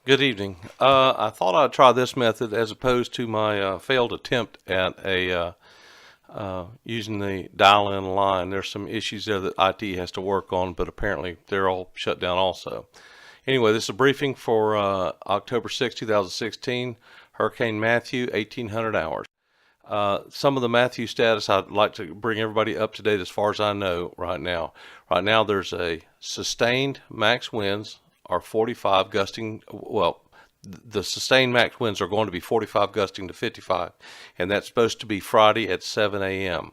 Good evening. I thought I'd try this method as opposed to my failed attempt at using the dial-in line. There's some issues there that IT has to work on, but apparently they're all shut down also. Anyway, this is a briefing for October 6, 2016, Hurricane Matthew, 1800 hours. Some of the Matthew status, I'd like to bring everybody up to date as far as I know right now. Right now, there's a sustained max winds are 45 gusting. Well, the sustained max winds are going to be 45 gusting to 55, and that's supposed to be Friday at 7 a.m.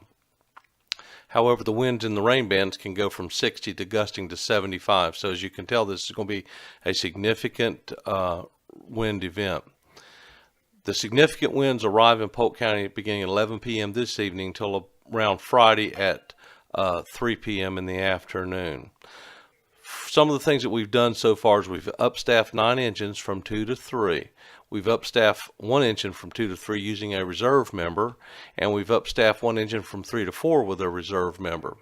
However, the winds in the rain bands can go from 60 to gusting to 75. So as you can tell, this is going to be a significant wind event. The significant winds arrive in Polk County beginning at 11 p.m. this evening till around Friday at 3 p.m. in the afternoon. Some of the things that we've done so far is we've upstaffed 9 engines from 2 to 3. We've upstaffed 1 engine from 2 to 3 using a reserve member, and we've upstaffed 1 engine from 3 to 4 with a reserve member.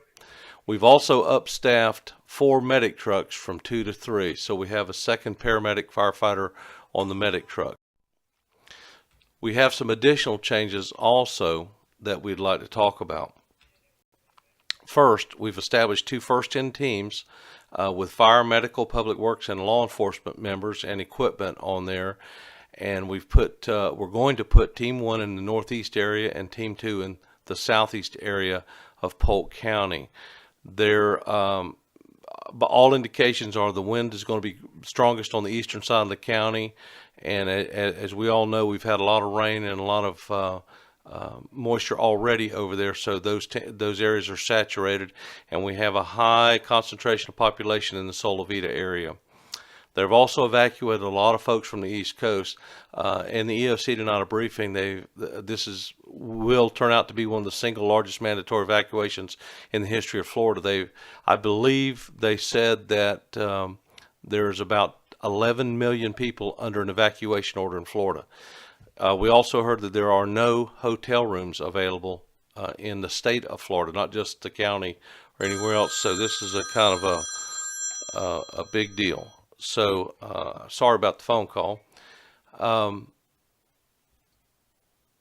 We've also upstaffed 4 medic trucks from 2 to 3, so we have a second paramedic firefighter on the medic truck. We have some additional changes also that we'd like to talk about. First, we've established 2 first-in teams with fire, medical, public works, and law enforcement members and equipment on there. And we're going to put Team 1 in the northeast area and Team 2 in the southeast area of Polk County. All indications are the wind is going to be strongest on the eastern side of the county. And as we all know, we've had a lot of rain and a lot of moisture already over there, so those areas are saturated, and we have a high concentration of population in the Solovita area. They've also evacuated a lot of folks from the East Coast, and the EOC did not a briefing. This will turn out to be one of the single largest mandatory evacuations in the history of Florida. I believe they said that there's about 11 million people under an evacuation order in Florida. We also heard that there are no hotel rooms available in the state of Florida, not just the county or anywhere else. So this is a kind of a big deal. So sorry about the phone call.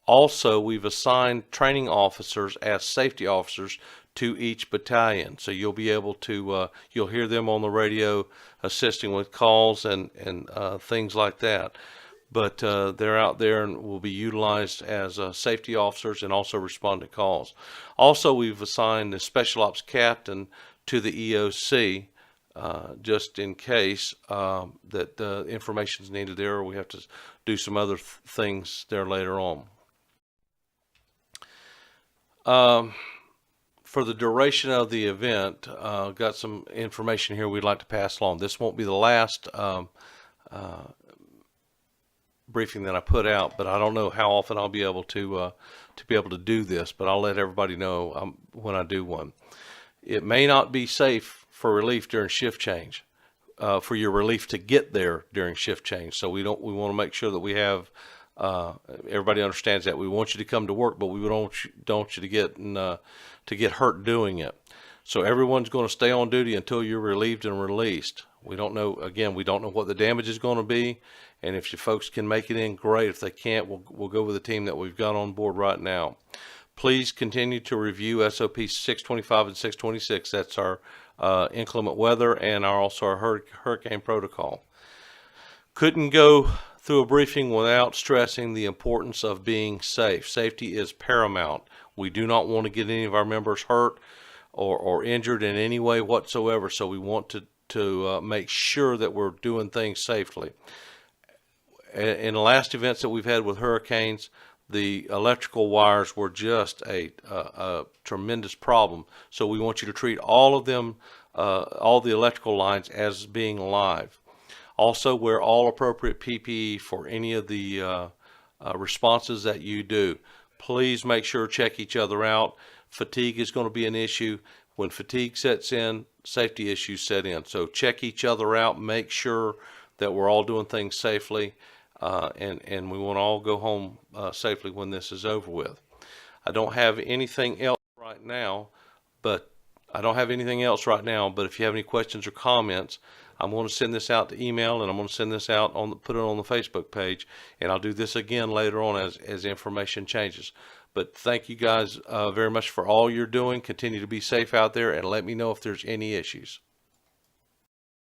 Also, we've assigned training officers as safety officers to each battalion. So you'll be able to, you'll hear them on the radio assisting with calls and things like that. But they're out there and will be utilized as safety officers and also respond to calls. Also, we've assigned the special ops captain to the EOC just in case that information is needed there, or we have to do some other things there later on. For the duration of the event, got some information here we'd like to pass along. This won't be the last briefing that I put out, but I don't know how often I'll be able to do this, but I'll let everybody know when I do one. It may not be safe for relief during shift change, for your relief to get there during shift change. So we want to make sure that we have everybody understands that we want you to come to work, but we don't want you to get hurt doing it. So everyone's going to stay on duty until you're relieved and released. We don't know, again, we don't know what the damage is going to be, and if you folks can make it in, great. If they can't, we'll go with the team that we've got on board right now. Please continue to review SOP 625 and 626. That's our inclement weather and also our hurricane protocol. Couldn't go through a briefing without stressing the importance of being safe. Safety is paramount. We do not want to get any of our members hurt or injured in any way whatsoever, so we want to make sure that we're doing things safely. In the last events that we've had with hurricanes, the electrical wires were just a tremendous problem. So we want you to treat all of them, all the electrical lines, as being live. Also, wear all appropriate PPE for any of the responses that you do. Please make sure check each other out. Fatigue is going to be an issue. When fatigue sets in, safety issues set in. So check each other out. Make sure that we're all doing things safely. And we want to all go home safely when this is over with. I don't have anything else right now, but if you have any questions or comments, I'm going to send this out to email, and I'm going to send this out put it on the Facebook page, and I'll do this again later on as information changes. But thank you guys very much for all you're doing. Continue to be safe out there, and let me know if there's any issues.